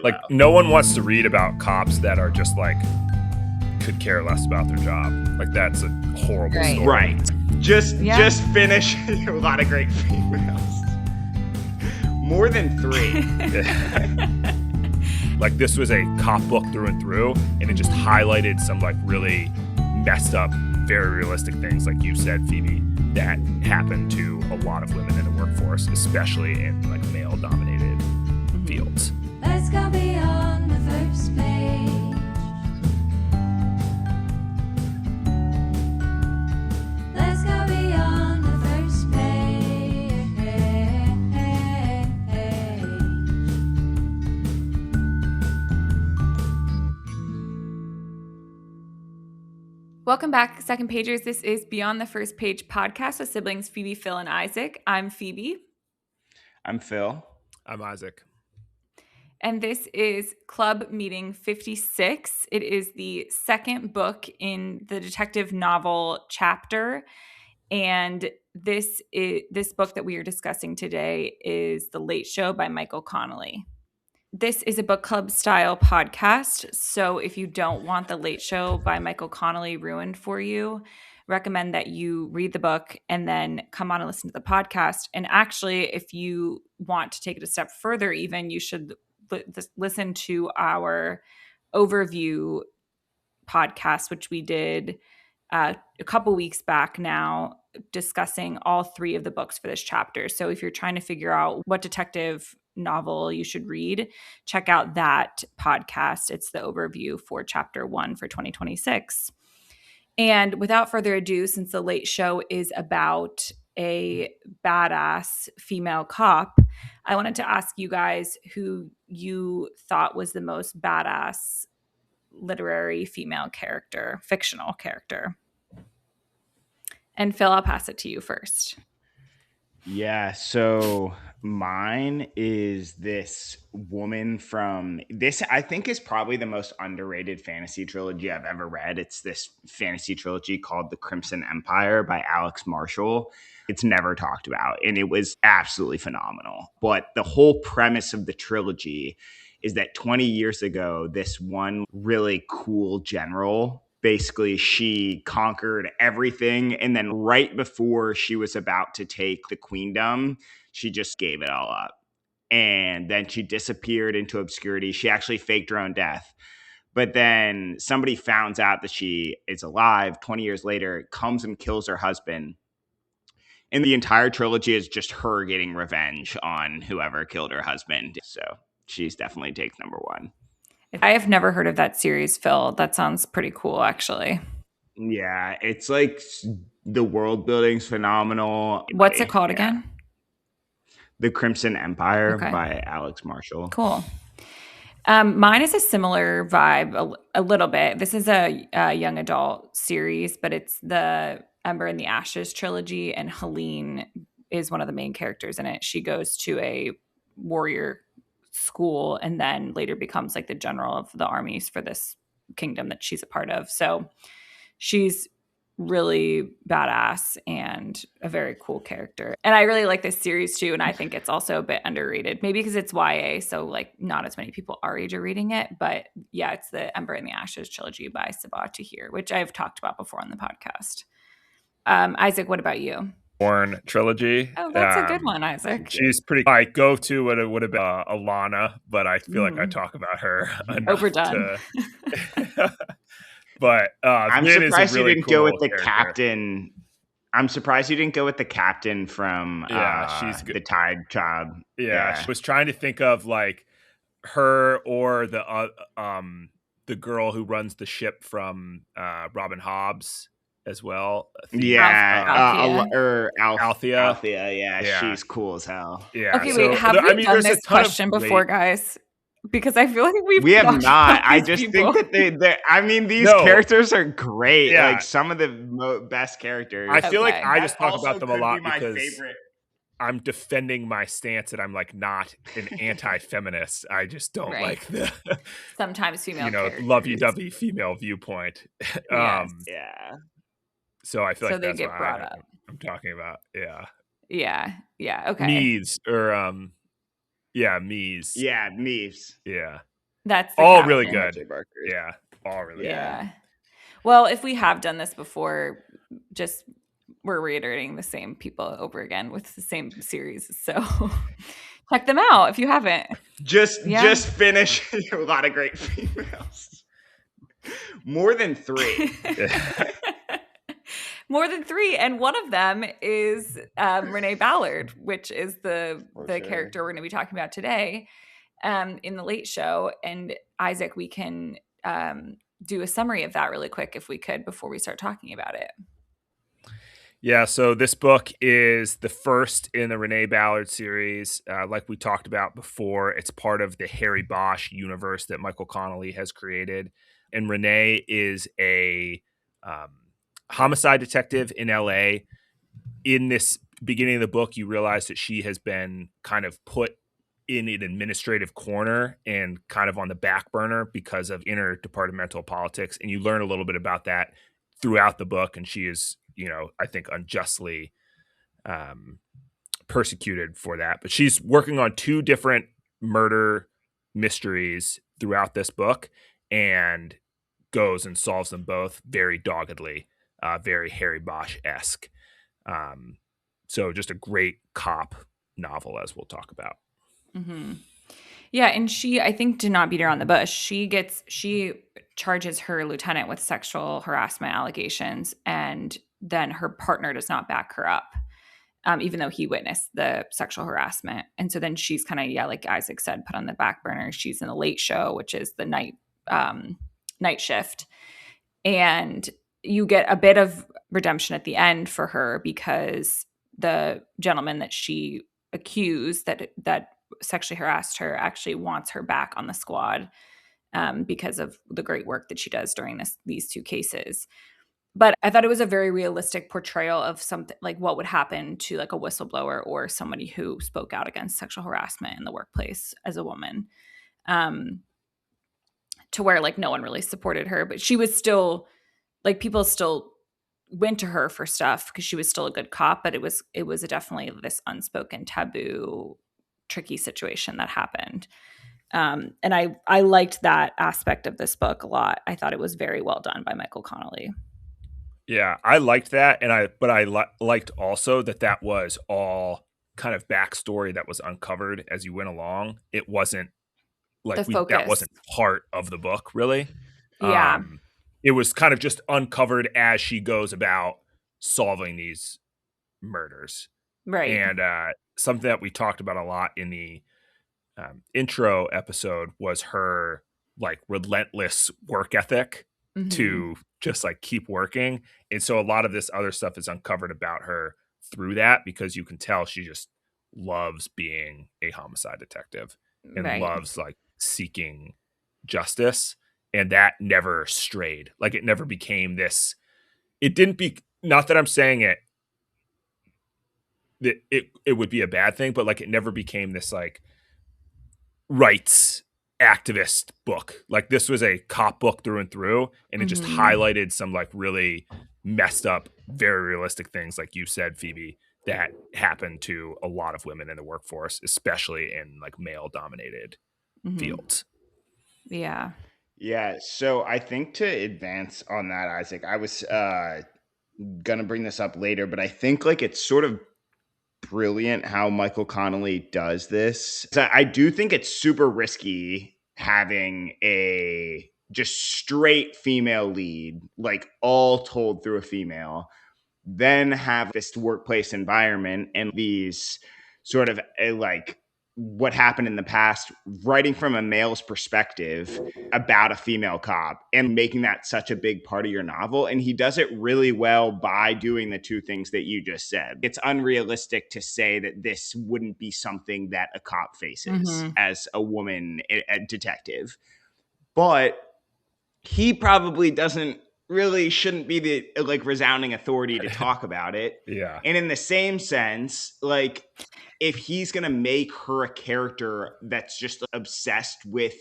Like, no one wants to read about cops that are just like could care less about their job. Like, that's a horrible story. Right. Just finish a lot of great females. More than 3. Like, this was a cop book through and through, and it just highlighted some like really messed up, very realistic things, like you said, Phoebe, that happen to a lot of women in the workforce, especially in like male-dominated fields. Let's go beyond the first page. Let's go beyond the first page. Welcome back, Second Pagers. This is Beyond the First Page podcast with siblings Phoebe, Phil, and Isaac. I'm Phoebe. I'm Phil. I'm Isaac. And this is Club Meeting 56. It is the second book in the detective novel chapter. And this book that we are discussing today is The Late Show by Michael Connelly. This is a book club style podcast. So if you don't want The Late Show by Michael Connelly ruined for you, recommend that you read the book and then come on and listen to the podcast. And actually, if you want to take it a step further, even, you should listen to our overview podcast, which we did a couple weeks back now, discussing all 3 of the books for this chapter. So if you're trying to figure out what detective novel you should read, check out that podcast. It's the overview for chapter 1 for 2026. And without further ado, since The Late Show is about a badass female cop, I wanted to ask you guys who you thought was the most badass literary female character, fictional character. And Phil, I'll pass it to you first. Yeah, so mine is this woman from this, I think, is probably the most underrated fantasy trilogy I've ever read. It's this fantasy trilogy called The Crimson Empire by Alex Marshall. It's never talked about, and it was absolutely phenomenal. But the whole premise of the trilogy is that 20 years ago, this one really cool general, basically, she conquered everything. And then right before she was about to take the queendom, she just gave it all up. And then she disappeared into obscurity. She actually faked her own death. But then somebody found out that she is alive 20 years later, comes and kills her husband. And the entire trilogy is just her getting revenge on whoever killed her husband. So she's definitely takes number 1. I have never heard of that series, Phil. That sounds pretty cool, actually. Yeah, it's like the world building's phenomenal. What's it called again? The Crimson Empire by Alex Marshall. Cool. Mine is a similar vibe, a little bit. This is a young adult series, but it's the Ember and the Ashes trilogy, and Helene is one of the main characters in it. She goes to a warrior school and then later becomes like the general of the armies for this kingdom that she's a part of. So she's really badass and a very cool character. And I really like this series too. And I think it's also a bit underrated, maybe because it's YA. So like not as many people our age are reading it, but yeah, it's the Ember and the Ashes trilogy by Sabaa Tahir, which I've talked about before on the podcast. Isaac, what about you? Born trilogy. Oh, that's a good one, Isaac. She's pretty. My go-to would have been Alana, but I feel like I talk about her overdone. But I'm surprised really you didn't go with the captain. I'm surprised you didn't go with the captain from she's good. The Tide Child. Yeah, I was trying to think of like her or the girl who runs the ship from Robin Hobbs as well. Althea. Yeah, she's cool as hell. Yeah. Okay, wait, have we done this question before, guys? Because I feel like we have not. I just think that these characters are great. Yeah. Like some of the best characters. I feel like I just talk about them a lot because I'm defending my stance that I'm like not an anti-feminist. I just don't like the sometimes female, lovey-dovey female viewpoint. Yes. So I feel like they that's get what brought up. I'm talking about. Yeah. Okay. Mies or Mies. Yeah, Mies. Yeah. That's the All really caption. good. J. Barker. Yeah, all really good. Yeah. Well, if we have done this before, just we're reiterating the same people over again with the same series. So check them out if you haven't. Just finish a lot of great females. More than 3. More than 3, and one of them is Renee Ballard, which is the sure. character we're going to be talking about today in the Late Show. And Isaac, we can do a summary of that really quick if we could before we start talking about it. Yeah, so this book is the first in the Renee Ballard series. Like we talked about before, it's part of the Harry Bosch universe that Michael Connelly has created. And Renee is a homicide detective in LA. In this beginning of the book, you realize that she has been kind of put in an administrative corner and kind of on the back burner because of interdepartmental politics. And you learn a little bit about that throughout the book. And she is, I think unjustly persecuted for that. But she's working on 2 different murder mysteries throughout this book and goes and solves them both very doggedly, very Harry Bosch-esque. So just a great cop novel, as we'll talk about. Mm-hmm. Yeah, and she, I think, to not beat around the bush, she charges her lieutenant with sexual harassment allegations, and then her partner does not back her up, even though he witnessed the sexual harassment. And so then she's kind of, like Isaac said, put on the back burner. She's in the Late Show, which is the night shift. And you get a bit of redemption at the end for her because the gentleman that she accused that sexually harassed her actually wants her back on the squad because of the great work that she does during these 2 cases. But I thought it was a very realistic portrayal of something like what would happen to like a whistleblower or somebody who spoke out against sexual harassment in the workplace as a woman, to where like no one really supported her, but she was still like people still went to her for stuff because she was still a good cop, but it was definitely this unspoken taboo, tricky situation that happened. And I liked that aspect of this book a lot. I thought it was very well done by Michael Connelly. Yeah, I liked that, but I liked also that was all kind of backstory that was uncovered as you went along. It wasn't like that wasn't part of the book, really. Yeah. It was kind of just uncovered as she goes about solving these murders. Right. And something that we talked about a lot in the intro episode was her like relentless work ethic to just like keep working. And so a lot of this other stuff is uncovered about her through that because you can tell she just loves being a homicide detective and loves like seeking justice. And that never strayed. Like it never became this. It didn't be, not that I'm saying it, that it would be a bad thing, but like it never became this like rights activist book. Like this was a cop book through and through, and it just highlighted some like really messed up, very realistic things, like you said, Phoebe, that happen to a lot of women in the workforce, especially in like male dominated fields. Yeah. Yeah. So I think to advance on that, Isaac, I was gonna bring this up later, but I think like it's sort of brilliant how Michael Connelly does this. So I do think it's super risky having a just straight female lead, like all told through a female, then have this workplace environment and these sort of like what happened in the past, writing from a male's perspective about a female cop and making that such a big part of your novel. And he does it really well by doing the 2 things that you just said. It's unrealistic to say that this wouldn't be something that a cop faces as a woman, a detective. But he probably shouldn't be the like resounding authority to talk about it. Yeah. And in the same sense, like if he's going to make her a character that's just obsessed with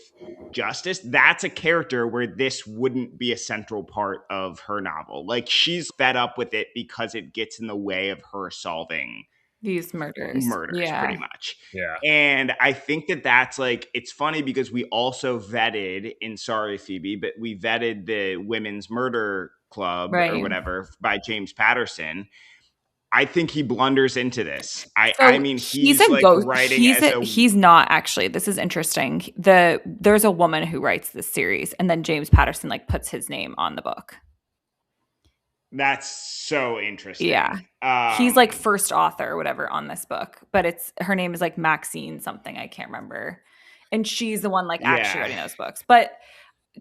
justice, that's a character where this wouldn't be a central part of her novel. Like she's fed up with it because it gets in the way of her solving These murders. murders Yeah. pretty much. Yeah. And I think that that's like, it's funny because we also vetted in Sorry Phoebe, but we vetted the Women's Murder Club or Right. whatever by James Patterson. I think he blunders into this. I So mean, he's he's a like ghost. writing as a He's not actually. This is interesting. There's a woman who writes this series, and then James Patterson like puts his name on the book. That's so interesting. Yeah. He's like first author or whatever on this book, but her name is like Maxine something. I can't remember. And she's the one like actually Yeah. writing those books. But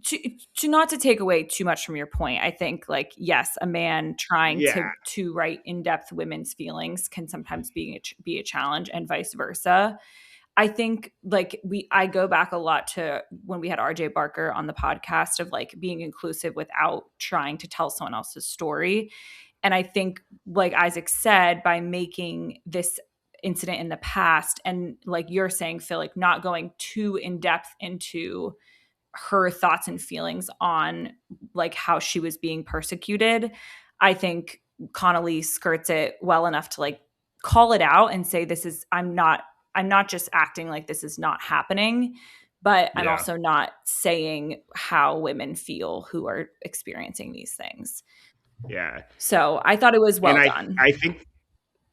to not to take away too much from your point, I think like, yes, a man trying Yeah. to write in-depth women's feelings can sometimes be a challenge, and vice versa. I think like I go back a lot to when we had RJ Barker on the podcast of like being inclusive without trying to tell someone else's story. And I think like Isaac said, by making this incident in the past and like you're saying, Phil, like not going too in depth into her thoughts and feelings on like how she was being persecuted, I think Connolly skirts it well enough to like call it out and say, I'm not just acting like this is not happening, but I'm Yeah. also not saying how women feel who are experiencing these things. Yeah. So I thought it was well done. I think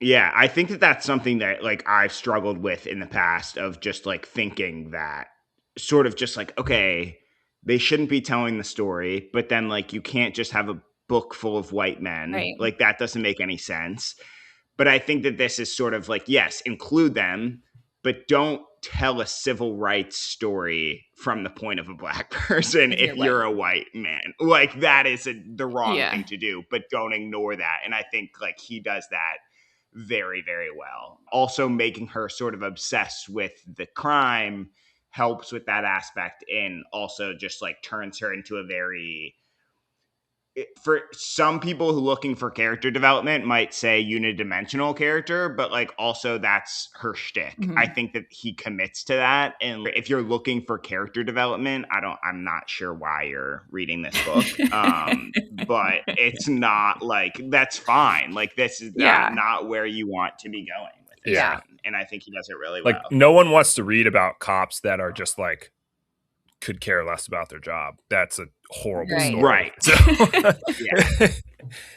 that that's something that like I've struggled with in the past of just like thinking that sort of just like, okay, they shouldn't be telling the story, but then like you can't just have a book full of white men. Right. Like that doesn't make any sense. But I think that this is sort of like, yes, include them, but don't tell a civil rights story from the point of a black person if you're a white man. Like that is the wrong thing to do, but don't ignore that. And I think like he does that very, very well. Also making her sort of obsessed with the crime helps with that aspect, and also just like turns her into a very, for some people who looking for character development might say unidimensional character, but like also that's her shtick. Mhm. I think that he commits to that. And if you're looking for character development, I'm not sure why you're reading this book. But it's not like, that's fine. Like this is not where you want to be going with this. Yeah. And I think he does it really Like well. no one wants to read about cops that are just like could care less about their job. That's a horrible story. Right. So,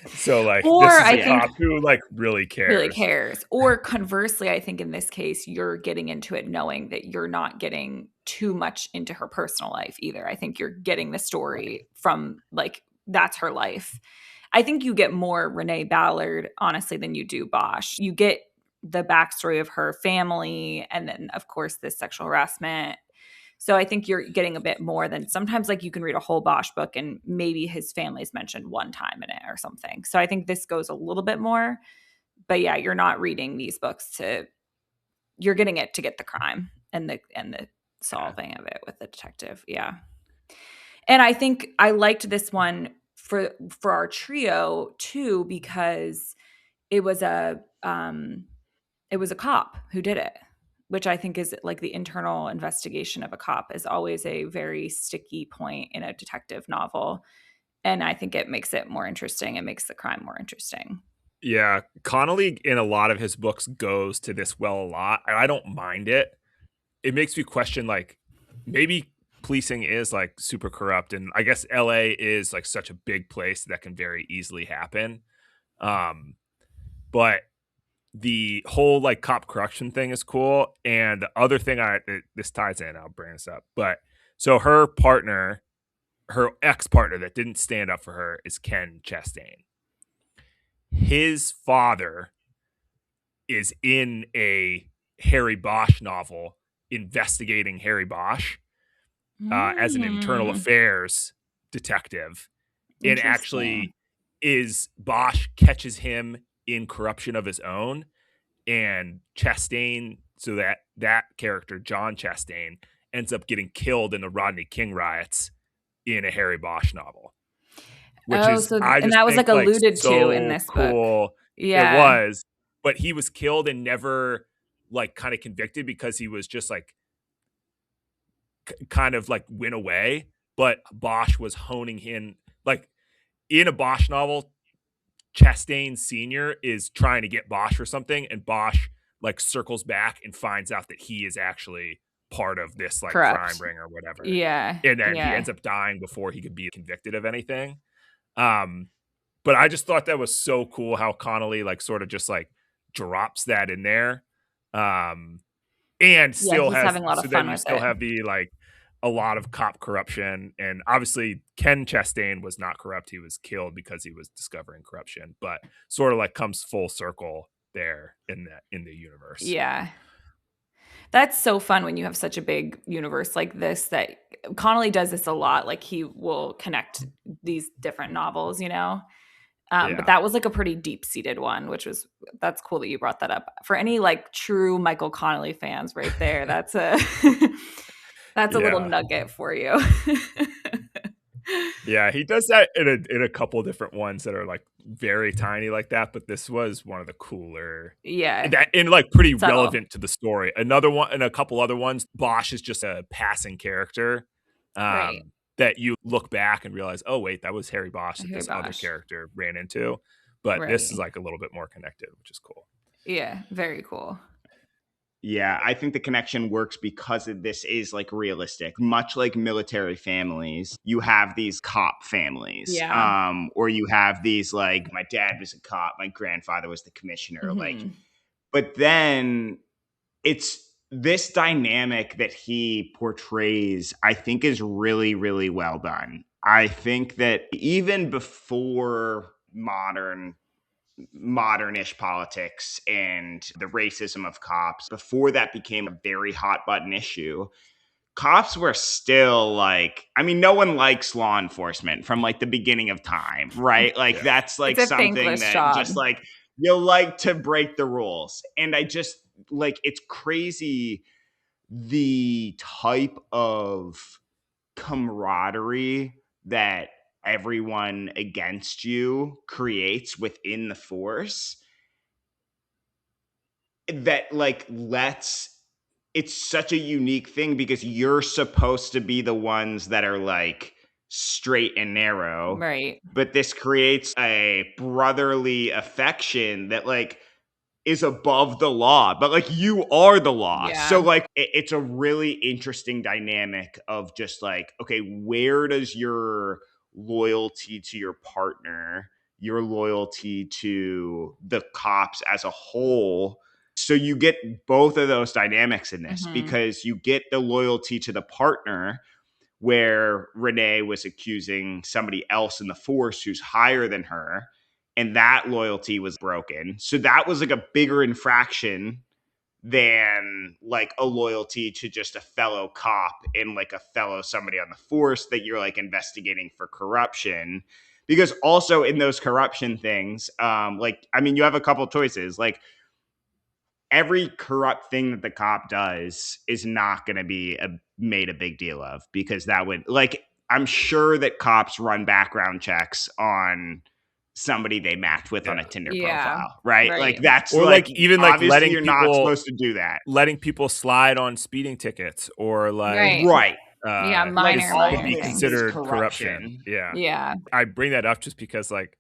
so like or this is I a think cop who like really cares. Or conversely, I think in this case, you're getting into it knowing that you're not getting too much into her personal life either. I think you're getting the story from like, that's her life. I think you get more Renee Ballard, honestly, than you do Bosch. You get the backstory of her family, and then of course this sexual harassment. So I think you're getting a bit more than sometimes like you can read a whole Bosch book and maybe his family's mentioned one time in it or something. So I think this goes a little bit more, but yeah, you're not reading these books you're getting it to get the crime and the solving of it with the detective. Yeah. And I think I liked this one for our trio too, because it was a cop who did it, which I think is like the internal investigation of a cop is always a very sticky point in a detective novel. And I think it makes it more interesting. It makes the crime more interesting. Yeah. Connolly in a lot of his books goes to this well a lot. And I don't mind it. It makes me question like maybe policing is like super corrupt. And I guess LA is like such a big place that can very easily happen. But the whole like cop corruption thing is cool. And the other thing this ties in, I'll bring this up. But so her ex-partner that didn't stand up for her is Ken Chastain. His father is in a Harry Bosch novel investigating Harry Bosch as an internal affairs detective. And actually Bosch catches him in corruption of his own, and Chastain, so that character, John Chastain, ends up getting killed in the Rodney King riots in a Harry Bosch novel. Which and that was like alluded to in this book. Yeah. It was, but he was killed and never like kind of convicted because he was just like kind of like went away. But Bosch was honing in, like in a Bosch novel, Chastain Sr. is trying to get Bosch for something, and Bosch like circles back and finds out that he is actually part of this like crime ring or whatever. Yeah. And then he ends up dying before he could be convicted of anything. But I just thought that was so cool how Connolly like sort of just like drops that in there. And still has having a lot of fun with it. have the like a lot of cop corruption, and obviously Ken Chastain was not corrupt. He was killed because he was discovering corruption, but sort of like comes full circle there in the universe. Yeah. That's so fun when you have such a big universe like this, that Connolly does this a lot. Like he will connect these different novels, you know? But that was like a pretty deep-seated one, that's cool that you brought that up. For any like true Michael Connolly fans right there, that's a little nugget for you. Yeah, he does that in a couple different ones that are like very tiny like that, but this was one of the cooler. Yeah. And like pretty Subtle. relevant to the story. Another one and a couple other ones, Bosch is just a passing character. Right. That you look back and realize, oh wait, that was Harry Bosch that this other character ran into. But this is like a little bit more connected, which is cool. Yeah, very cool. Yeah, I think the connection works because this is like realistic. Much like military families, you have these cop families. Yeah. Or you have these like, my dad was a cop, my grandfather was the commissioner. Mm-hmm. Like, but then it's this dynamic that he portrays, I think is really, really well done. I think that even before modernish politics and the racism of cops, before that became a very hot button issue, cops were still like, I mean, no one likes law enforcement from like the beginning of time, right? Like that's like something that job. Just like you like to break the rules. And I just like, it's crazy the type of camaraderie that everyone against you creates within the force that like it's such a unique thing because you're supposed to be the ones that are like straight and narrow, right? But this creates a brotherly affection that like is above the law, but like you are the law. Yeah. So like it's a really interesting dynamic of just like, okay, where does your loyalty to your partner, your loyalty to the cops as a whole? So you get both of those dynamics in this because you get the loyalty to the partner where Renee was accusing somebody else in the force who's higher than her, and that loyalty was broken. So that was like a bigger infraction than like a loyalty to just a fellow cop and like a fellow somebody on the force that you're like investigating for corruption. Because also in those corruption things, like, I mean, you have a couple choices. Like every corrupt thing that the cop does is not going to be made a big deal of, because that would, like, I'm sure that cops run background checks on somebody they match with on a Tinder profile, right? Like that's, or like even like letting you're people, not supposed to do that. Letting people slide on speeding tickets or like right. Minor be considered corruption. Yeah. I bring that up just because, like,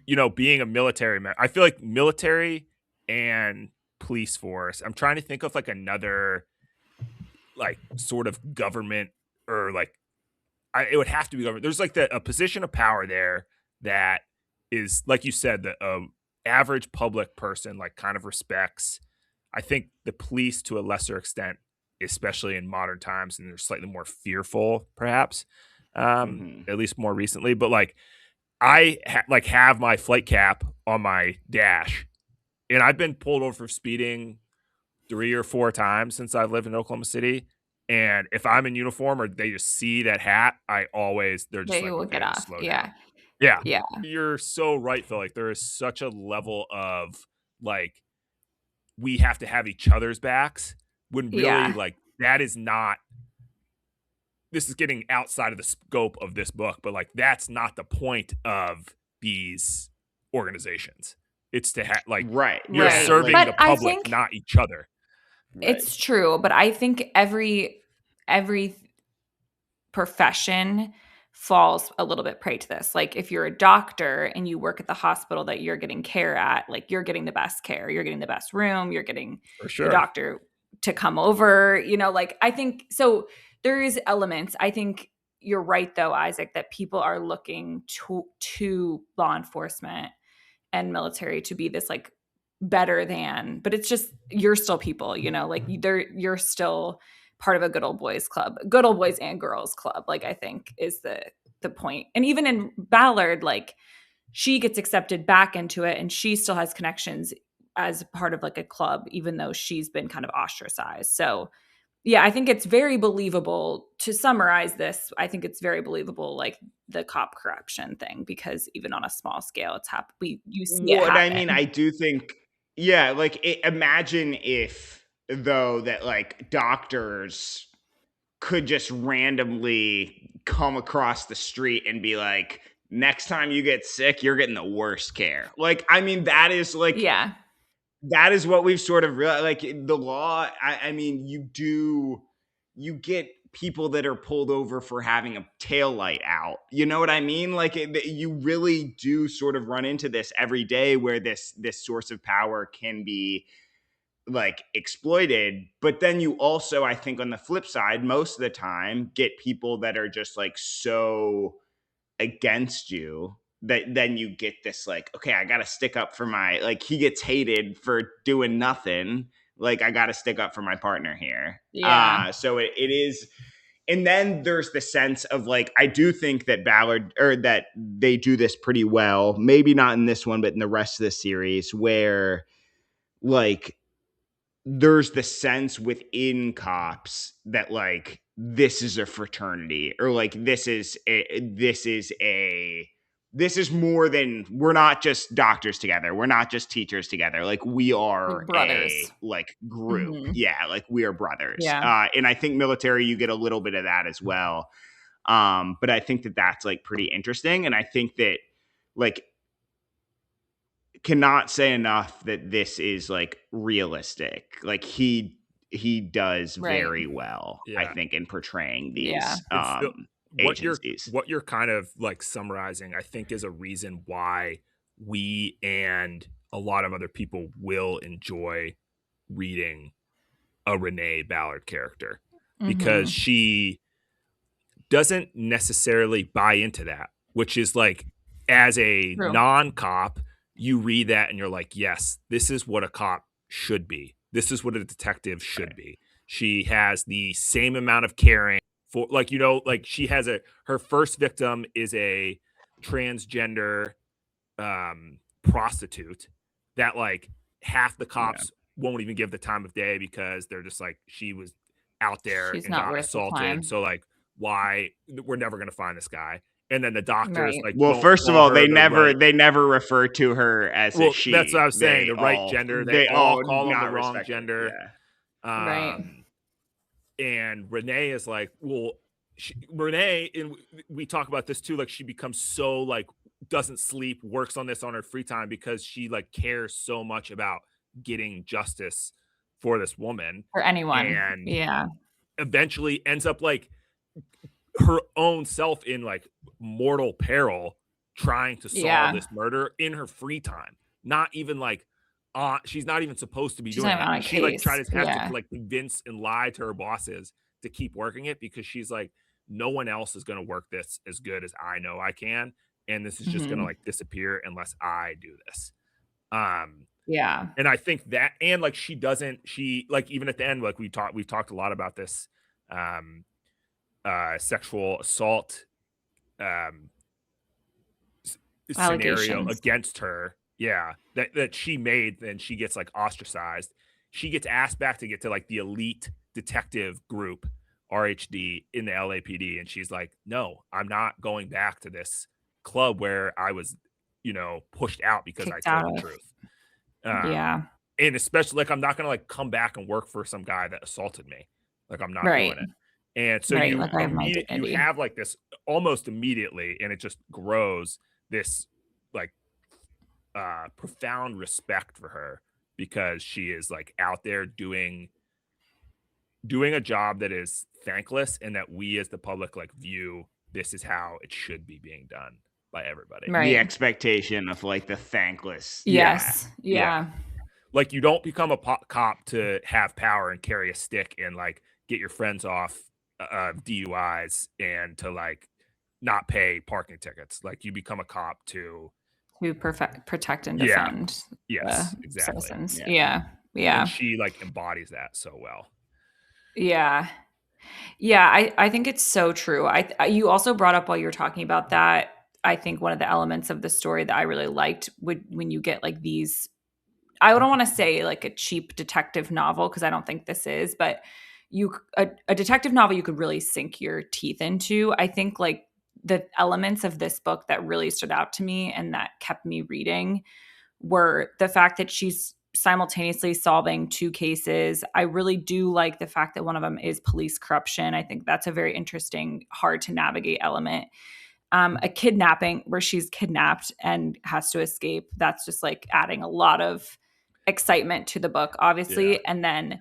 you know, being a military man, I feel like military and police force. I'm trying to think of like another like sort of government or like it would have to be government. There's like a position of power there that is, like you said, the average public person like kind of respects. I think the police to a lesser extent, especially in modern times, and they're slightly more fearful, perhaps, at least more recently. But like, I have my flight cap on my dash, and I've been pulled over for speeding 3 or 4 times since I've lived in Oklahoma City. And if I'm in uniform or they just see that hat, they're just will like, get off. slow down. Yeah. You're so right, Phil. Like there is such a level of like, we have to have each other's backs when really like that is not, this is getting outside of the scope of this book, but like, that's not the point of these organizations. It's to have like, you're serving the public, not each other. It's true. But I think every profession falls a little bit prey to this. Like if you're a doctor and you work at the hospital that you're getting care at, like you're getting the best care, you're getting the best room, you're getting For the sure. doctor to come over, like I think so there is elements. I think you're right though, Isaac, that people are looking to law enforcement and military to be this like better than, but it's just you're still people, like you're still part of a good old boys club, good old boys and girls club, like I think is the point. And even in Ballard, like she gets accepted back into it and she still has connections as part of like a club, even though she's been kind of ostracized. So yeah, I think it's very believable. To summarize this, I think it's very believable, like the cop corruption thing, because even on a small scale, it's you see it What I happen. mean, I do think, yeah, like imagine if though that like doctors could just randomly come across the street and be like, next time you get sick, you're getting the worst care. Like, I mean, that is like, Yeah. that is what we've sort of realized. Like the law, I mean, you get people that are pulled over for having a tail light out. You know what I mean? Like you really do sort of run into this every day where this source of power can be like exploited. But then you also, I think on the flip side, most of the time get people that are just like so against you that then you get this like, okay, I gotta stick up for my, like he gets hated for doing nothing, like I gotta stick up for my partner here. Yeah. So it is. And then there's the sense of like, I do think that Ballard, or that they do this pretty well, maybe not in this one but in the rest of the series, where like there's the sense within cops that like this is a fraternity, or like this is more than, we're not just doctors together, we're not just teachers together, like we are Like brothers. a like group. Mhm. Yeah, like we are brothers. Yeah. And I think military, you get a little bit of that as well. But I think that that's like pretty interesting, and I think that like cannot say enough that this is like realistic. Like he does Right. very well, I Yeah. think, in portraying these Yeah. What you're agencies. what you're kind of like summarizing, I think, is a reason why we and a lot of other people will enjoy reading a Renee Ballard character, because Mhm. she doesn't necessarily buy into that, which is like, as a True. non-cop, you read that and you're like, yes, this is what a cop should be. This is what a detective should be. She has the same amount of caring for, like, like she has her first victim is a transgender prostitute that like half the cops won't even give the time of day, because they're just like, she was out there She's and not got worth the climb. assaulted. So like, why, we're never going to find this guy. And then the doctors Right. like, Well, don't first of call all, her the right. they never refer to her as a Well, she. that's what I was saying. They The right all, gender. They they all all call them the not wrong respect her. gender. Yeah. Right. And Renee is like, well, Renee, and we talk about this too, like she becomes so like, doesn't sleep, works on this on her free time, because she like cares so much about getting justice for this woman, For anyone. and Yeah. eventually ends up like her own self in like mortal peril trying to solve Yeah. this murder in her free time. Not even like she's not even supposed to be She's doing not even it. on a And she like case. has Yeah. to like convince and lie to her bosses to keep working it, because she's like, no one else is going to work this as good as I know I can, and this is just going to Mhm. like disappear unless I do this. Yeah. And I think that, and like she like, even at the end, like we've talked a lot about this sexual assault scenario Allegations. against her, yeah, that she made, then she gets like ostracized. She gets asked back to get to like the elite detective group, RHD, in the LAPD, and she's like, no, I'm not going back to this club where I was, pushed out because Kicked I out told the of. truth. Yeah. And especially like, I'm not gonna like come back and work for some guy that assaulted me. Like, I'm not Right. doing it. And so Right. you Like I have my you dignity. have like this almost immediately, and it just grows this like profound respect for her, because she is like out there doing a job that is thankless, and that we as the public like view this is how it should be being done by everybody. Right. The expectation of like the thankless. Yes. Yeah. Yeah. Like, you don't become a cop to have power and carry a stick and like get your friends off DUIs and to like not pay parking tickets. Like, you become a cop to Protect and Yeah. defend yes, exactly. citizens. Yeah. Yeah. And she like embodies that so well. Yeah. I think it's so true. You also brought up while you were talking about that, I think one of the elements of the story that I really liked when you get like these, I don't want to say like a cheap detective novel, because I don't think this is, but a detective novel you could really sink your teeth into. I think like the elements of this book that really stood out to me and that kept me reading were the fact that she's simultaneously solving two cases. I really do like the fact that one of them is police corruption. I think that's a very interesting, hard to navigate element. A kidnapping where she's kidnapped and has to escape. That's just like adding a lot of excitement to the book, obviously. Yeah. And then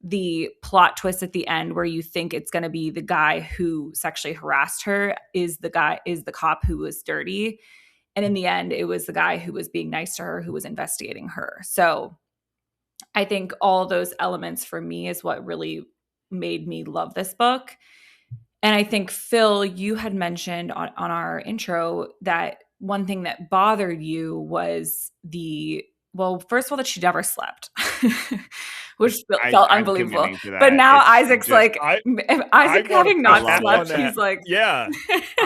the plot twist at the end where you think it's going to be the guy who sexually harassed her is the cop who was dirty. And in the end, it was the guy who was being nice to her, who was investigating her. So I think all those elements for me is what really made me love this book. And I think, Phil, you had mentioned on our intro that one thing that bothered you was first of all, that she never slept, which felt I'm unbelievable. committing to that. But now It's Isaac's just- like, if Isaac wanna having push not back on slept, that. he's like, Yeah,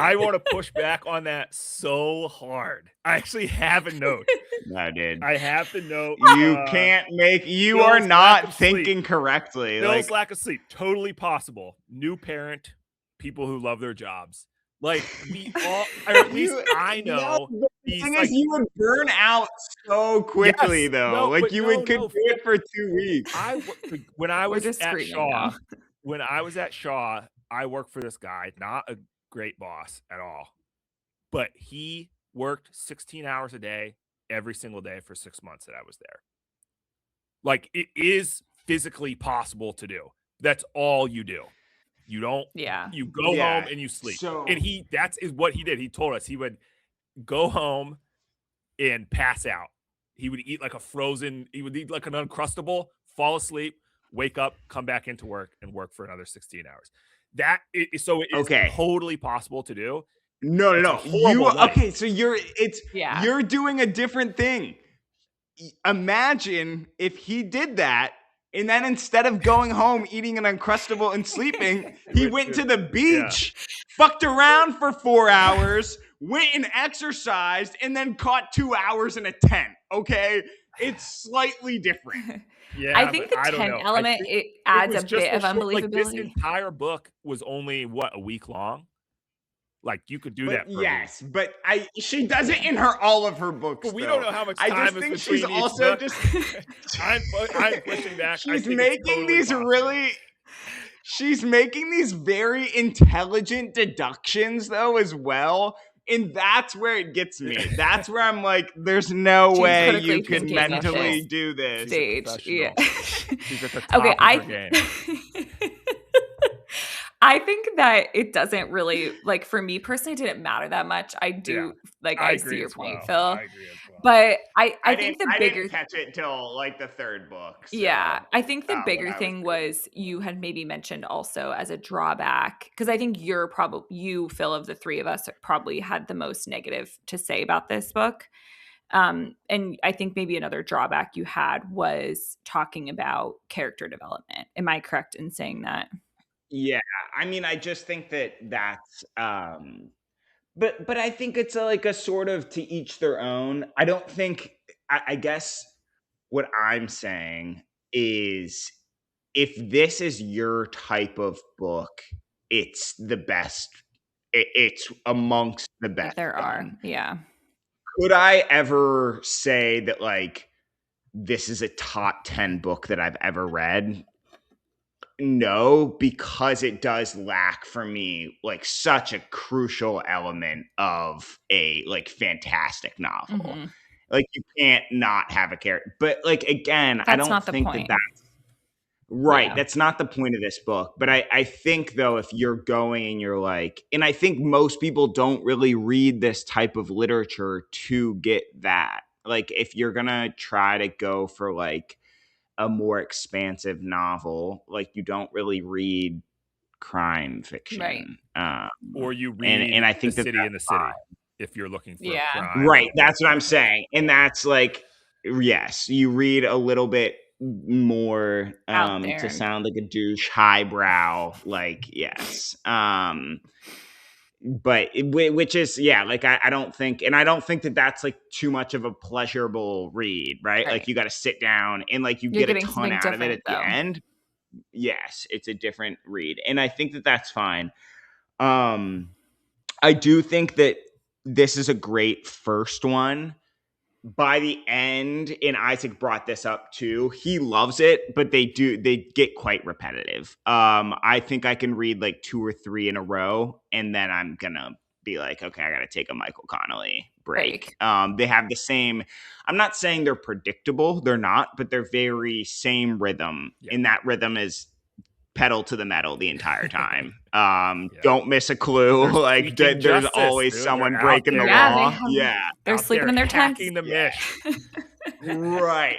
I want to push back on that so hard. I actually have a note. No, dude. I have the note. You can't make. You Bill's are lack not of sleep. thinking correctly. Bill's Like, lack of sleep, totally possible. New parent, people who love their jobs. Like, we all, or at least I know. the these, thing like, is, you would burn out so quickly, Yes, though. no, like, but you no, would could no, do it for 2 weeks. when I we're was just at screaming Shaw, now. when I was at Shaw, I worked for this guy, not a great boss at all, but he worked 16 hours a day every single day for 6 months that I was there. Like, it is physically possible to do. That's all you do. You don't. yeah. You go Yeah, home and you sleep. so- And that's what he did. He told us he would go home and pass out. He would eat like he would eat like an Uncrustable, fall asleep, wake up, come back into work, and work for another 16 hours. So it is Okay. totally possible to do. No. It's a horrible life. Okay, so you're Yeah. you're doing a different thing. Imagine if he did that, and then instead of going home, eating an Uncrustable and sleeping, he went to the beach, fucked around for 4 hours, went and exercised, and then caught 2 hours in a tent. Okay, it's slightly different. Yeah, I think but the I don't tent know. I element, think it it adds was a just bit of like, this unbelievability. entire book was only a week long. Like, you could do that. But For yes, but she does it in all of her books. But we though. don't know how much I time just is think between she's each also book. just I'm pushing back. I she's think it's making totally these possible. she's making these very intelligent deductions though as well, and that's where it gets me. That's where I'm like, there's no She's way critically you could thinking at mentally this do this. She's a Stage. Yeah. professional. She's at the top Okay, of her game. I think that it doesn't really, like, for me personally, it didn't matter that much. I do, like, I see agree your as point, well. Phil. I agree as well. But I think didn't, the I bigger didn't catch it till like the third book. So, yeah, I think the when bigger I was thing reading. was you had maybe mentioned also as a drawback, because I think you, Phil, of the three of us probably had the most negative to say about this book. And I think maybe another drawback you had was talking about character development. Am I correct in saying that? Yeah, I mean, I just think that's but I think it's like a sort of to each their own. I don't think I guess what I'm saying is if this is your type of book, it's the best. It's amongst the That best. there are. done. Yeah. Could I ever say that like this is a top 10 book that I've ever read? No, because it does lack for me like such a crucial element of a like fantastic novel. Mhm. Like you can't not have a character. But like again, I That's don't not the think point. that's Right. Yeah. That's not the point of this book. But I think, though, if you're going and you're like, and I think most people don't really read this type of literature to get that. Like, if you're going to try to go for like a more expansive novel, like, you don't really read crime Right. fiction. Or you And read I The think that City that's in the fine. City if you're looking for Yeah. crime. Right. or That's what I'm something. saying. And that's like, yes, you read a little bit more Out to there. sound like a douche, highbrow, like, yes. But which is, yeah, like, I don't think, and I don't think that that's like too much of a pleasurable read, right? Like, Right. you got to sit down and like you You're get a getting ton something out of it different, at the though. end. Yes, it's a different read. And I think that that's fine. I do think that this is a great first one. By the end, and Isaac brought this up too, he loves it, but they get quite repetitive. I think I can read like 2 or 3 in a row, and then I'm gonna be like, okay, I gotta take a Michael Connelly break. They have the same, I'm not saying they're predictable, they're not, but they're very same rhythm. Yeah. And that rhythm is pedal to the metal the entire time. Yeah. Don't miss a clue. There's Like, tweaking there's justice, always dude. someone They're out breaking the there. Yeah, they law. have- Yeah. They're Out sleeping there in their tents. hacking the Yeah. mish. Right.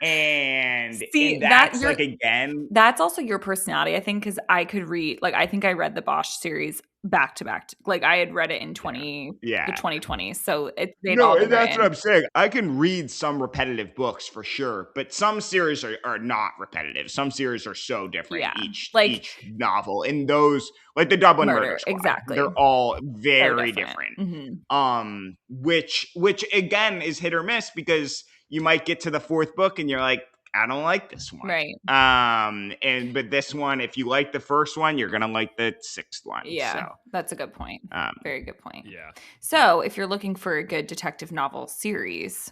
and See, and that that's you're- like, again, That's also your personality, I think, because I could read, like, I think I read the Bosch series back to back. Like, I had read it in the yeah. 2020, so they'd No, all been and that's written. what I'm saying. I can read some repetitive books for sure, but some series are not repetitive. Some series are so different, Yeah, each like- novel. And those, like the Dublin Murder, Murder Squad, exactly. they're all So very different. Mhm. Which again is hit or miss, because you might get to the 4th book and you're like, I don't like this one. Right. But this one, if you like the first one, you're gonna like the 6th one. Yeah, So, that's a good point. Very good point. Yeah. So, if you're looking for a good detective novel series,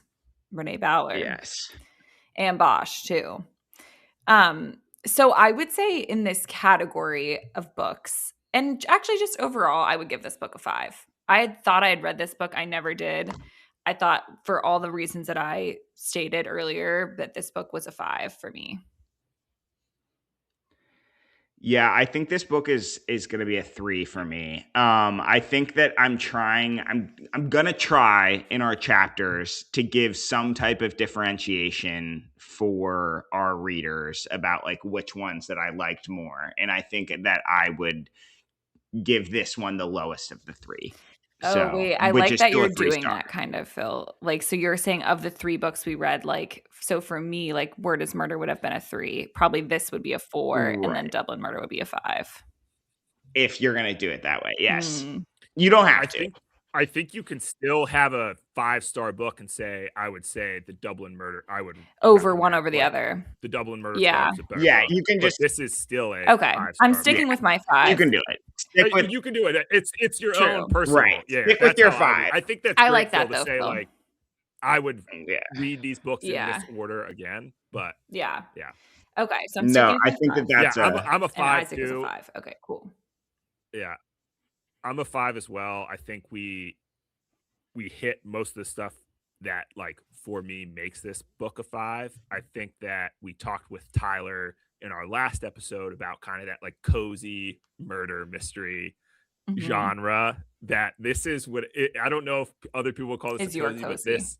Renee Ballard. yes. And Bosch too. So I would say in this category of books, and actually just overall, I would give this book a 5. I had thought I had read this book. I never did. I thought, for all the reasons that I stated earlier, that this book was a 5 for me. Yeah, I think this book is going to be a 3 for me. I think that I'm going to try in our chapters to give some type of differentiation for our readers about like which ones that I liked more. And I think that I would give this one the lowest of the 3. Oh, wait. I which like is that still a you're doing 3-star. that kind of, Phil. Like, so you're saying of the 3 books we read, like, so for me, like, Word is Murder would have been a 3. Probably this would be a 4, and then Right. Dublin Murder would be a 5. If you're going to do it that way. Yes. Mm. You don't have to. I think you can still have a 5-star book and say, I would say the Dublin Murder. I would Over one recommend, over the like, other. The Dublin Murder Yeah. Squad is a better Yeah, book, you can but just- this is still a Okay. 5-star I'm book. sticking with my 5. You can do it. Stick with You can do it. It's your True. own personal. Right. Yeah, Stick with that's your how I would- 5. I think that's I great, like Phil, that, to though, say Phil. like I would yeah. read these books Yeah. in this order again, but Yeah. Yeah. Okay. So I'm No, sticking with I my think 5. that that's yeah, I'm a And 5 Isaac is a too. 5. Okay, cool. Yeah, I'm a 5 as well. I think we hit most of the stuff that, like, for me makes this book a 5. I think that we talked with Tyler in our last episode about kind of that like cozy murder mystery Mhm. genre. That this is what I don't know if other people would call this Is a your cozy, but cozy. this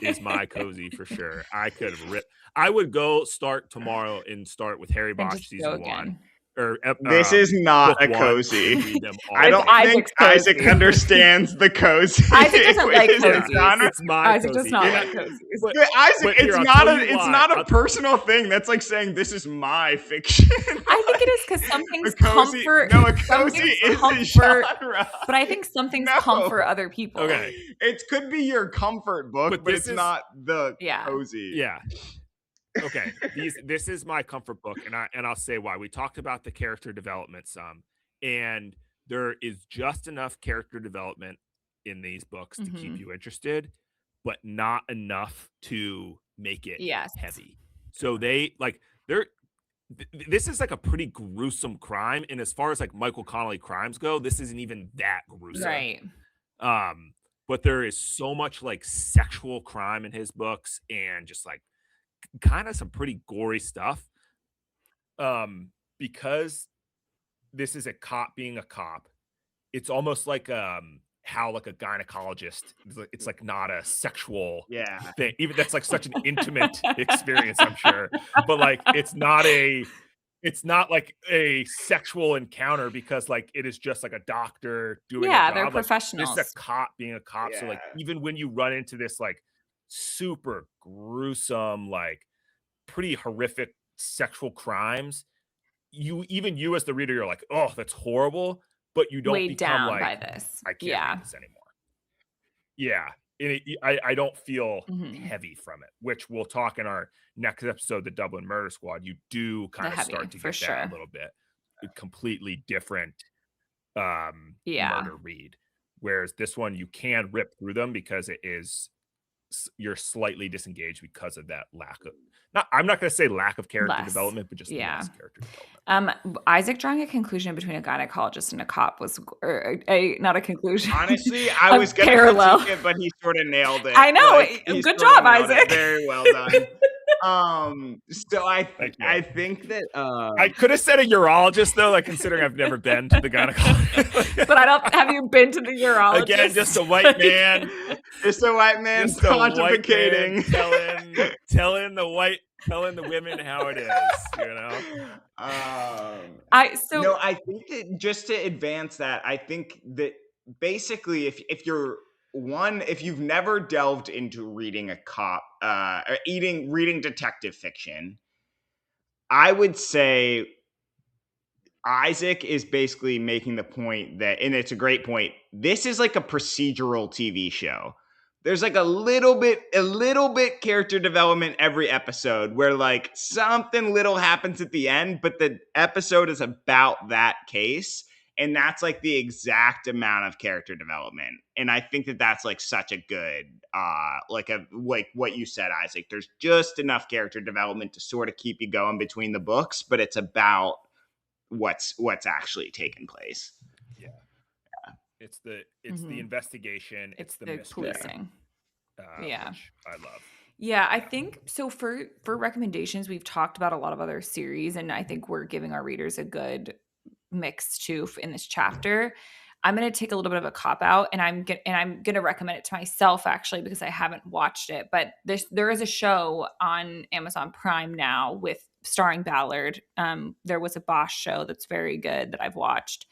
is my cozy for sure. I could have ripped. I would go start tomorrow and start with Harry And Bosch just go season 1. again. Or This is not book a 1, cozy. read them all I don't again. think Isaac's cozy. Isaac understands the cozy. Isaac doesn't like with his cozies. genre. It's my Isaac cozy. does not And like I- cozies. but- But Isaac, But here, it's I'll not tell a you it's why. not a personal thing. That's like saying this is my fiction. I think it is because some things a cozy, comfort. no, a some cozy things is a comfort, genre. but I think some things No. comfort other people. Okay. It could be your comfort book, But but this it's is- not the Yeah. cozy. Yeah. Okay. This is my comfort book, and I'll say why. We talked about the character development some, and there is just enough character development in these books to keep Mhm. you interested, but not enough to make it Yes. heavy. So this is like a pretty gruesome crime, and as far as like Michael Connelly crimes go, this isn't even that gruesome. Right. But there is so much like sexual crime in his books and just like kind of some pretty gory stuff because this is a cop being a cop, it's almost like how like a gynecologist, it's like not a sexual Yeah. thing, even that's like such an intimate experience, I'm sure, but like it's not like a sexual encounter because like it is just like a doctor doing a Yeah, they're job. Like this is a professionals. cop being a cop. So like Yeah. even when you run into this like super gruesome, like pretty horrific sexual crimes, you as the reader, you're like, oh, that's horrible, but you don't Weighed become down by like, this. I can't Yeah. read this anymore. Yeah. I don't feel Mhm. heavy from it, which we'll talk in our next episode, the Dublin Murder Squad. You do kind of heavy, start to for get that sure. a little bit. A completely different Yeah. murder read. Whereas this one, you can rip through them because it is you're slightly disengaged because of that lack of I'm not going to say lack of character Less. development, but just Yeah. less character development. Isaac drawing a conclusion between a gynecologist and a cop was not a conclusion. Honestly, I A was going to parallel. critique it, but he sort of nailed it. I know. he Good sort of job, nailed it. Isaac. Very well done. So Thank you. I think that I could have said a urologist though, like considering I've never been to the gynecologist. But I don't. Have you been to the urologist? Again, just a white man. Just a white man Just a white pontificating. man telling the women how it is, you know. I think that just to advance that, I think that basically if you've never delved into reading a cop or reading detective fiction, I would say Isaac is basically making the point that, and it's a great point, this is like a procedural TV show. There's like a little bit character development every episode where like something little happens at the end, but the episode is about that case. And that's like the exact amount of character development. And I think that that's like such a good, like what you said, Isaac, there's just enough character development to sort of keep you going between the books, but it's about what's actually taken place. It's the investigation. It's the mystery. policing. Yeah. Which I love. Yeah, I think so. For recommendations, we've talked about a lot of other series, and I think we're giving our readers a good mix too in this chapter. I'm going to take a little bit of a cop out, and I'm going to recommend it to myself actually because I haven't watched it. But there is a show on Amazon Prime now with starring Ballard. There was a Bosch show that's very good that I've watched.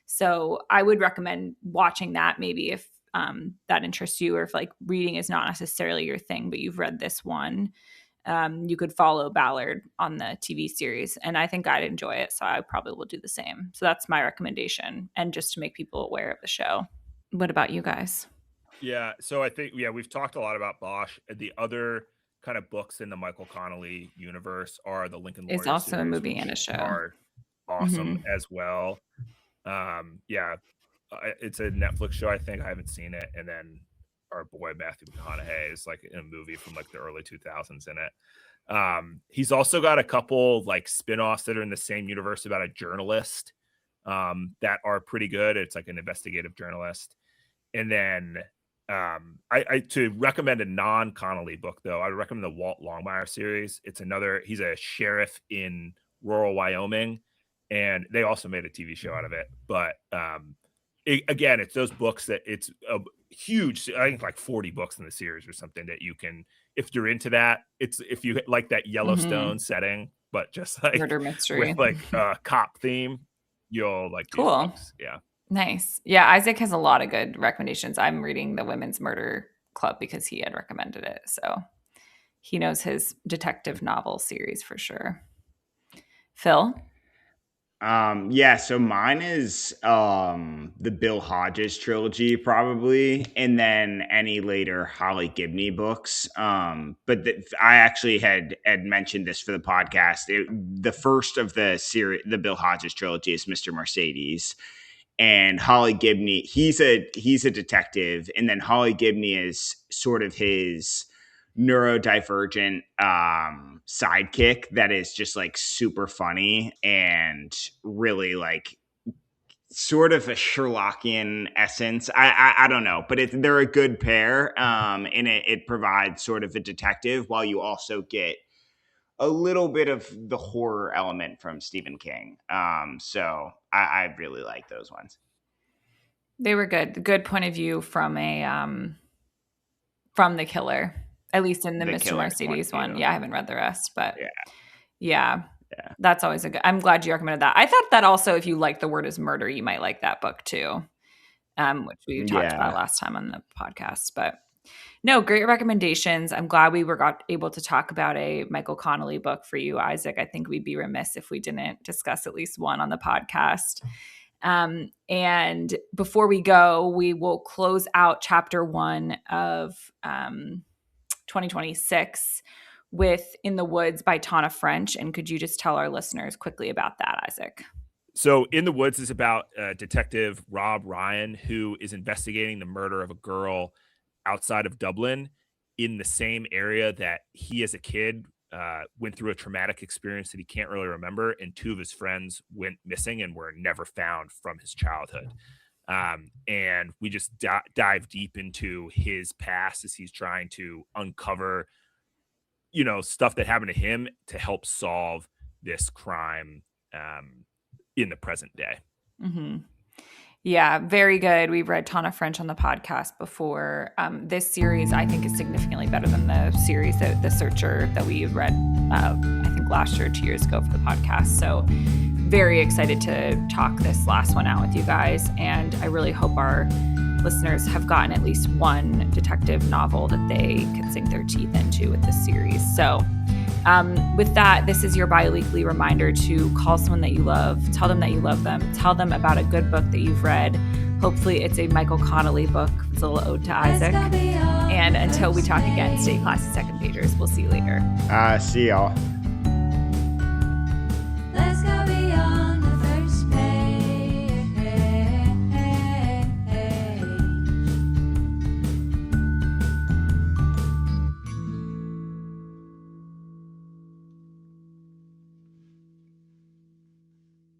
So I would recommend watching that maybe if that interests you, or if like reading is not necessarily your thing, but you've read this one. You could follow Ballard on the TV series, and I think I'd enjoy it. So I probably will do the same. So that's my recommendation, and just to make people aware of the show. What about you guys? Yeah. So I think, we've talked a lot about Bosch. The other kind of books in the Michael Connelly universe are the Lincoln Lawyer It's also a series, movie which and a show. are awesome as well. It's a Netflix show. I think I haven't seen it. And then our boy Matthew McConaughey is like in a movie from like the early 2000s in it. He's also got a couple like spin-offs that are in the same universe about a journalist that are pretty good. It's like an investigative journalist. And then I to recommend a non-Connelly book though, I would recommend the Walt Longmire series. He's a sheriff in rural Wyoming, and they also made a TV show out of it. But again, it's those books that it's a huge, I think like 40 books in the series or something that you can, if you're into that, if you like that Yellowstone setting, but just like murder mystery with like a cop theme, you'll like these Cool. books. Yeah. Nice. Yeah, Isaac has a lot of good recommendations. I'm reading the Women's Murder Club because he had recommended it. So he knows his detective novel series for sure. Phil? So mine is the Bill Hodges trilogy probably, and then any later Holly Gibney books. But I actually had mentioned this for the podcast. The first of the series, the Bill Hodges trilogy, is Mr. Mercedes, and Holly Gibney, he's a detective, and then Holly Gibney is sort of his neurodivergent sidekick that is just like super funny and really like sort of a Sherlockian essence. I don't know, but they're a good pair, and it provides sort of a detective while you also get a little bit of the horror element from Stephen King. So I really like those ones. They were good. The good point of view from from the killer, at least in the The Mr. killer's point Mercedes of one. view. Yeah, I haven't read the rest, but Yeah. yeah, Yeah. that's always a good. I'm glad you recommended that. I thought that also, if you like The Word Is Murder, you might like that book too, which we talked about Yeah. last time on the podcast. But no, great recommendations. I'm glad we got able to talk about a Michael Connelly book for you, Isaac. I think we'd be remiss if we didn't discuss at least one on the podcast. And before we go, we will close out chapter 1 of 2026 with In the Woods by Tana French. And could you just tell our listeners quickly about that, Isaac? So In the Woods is about Detective Rob Ryan, who is investigating the murder of a girl outside of Dublin in the same area that he as a kid went through a traumatic experience that he can't really remember, and 2 of his friends went missing and were never found from his childhood. And we just dive deep into his past as he's trying to uncover, stuff that happened to him to help solve this crime in the present day. Mm-hmm. Yeah, very good. We've read Tana French on the podcast before. This series, I think, is significantly better than the series, The Searcher, that we read, I think, last year or 2 years ago for the podcast. So very excited to talk this last one out with you guys. And I really hope our listeners have gotten at least one detective novel that they can sink their teeth into with this series. So with that, this is your bi-weekly reminder to call someone that you love, tell them that you love them, tell them about a good book that you've read. Hopefully it's a Michael Connelly book. It's a little ode to Isaac. And until we talk again, stay classy, second pagers. We'll see you later. See y'all.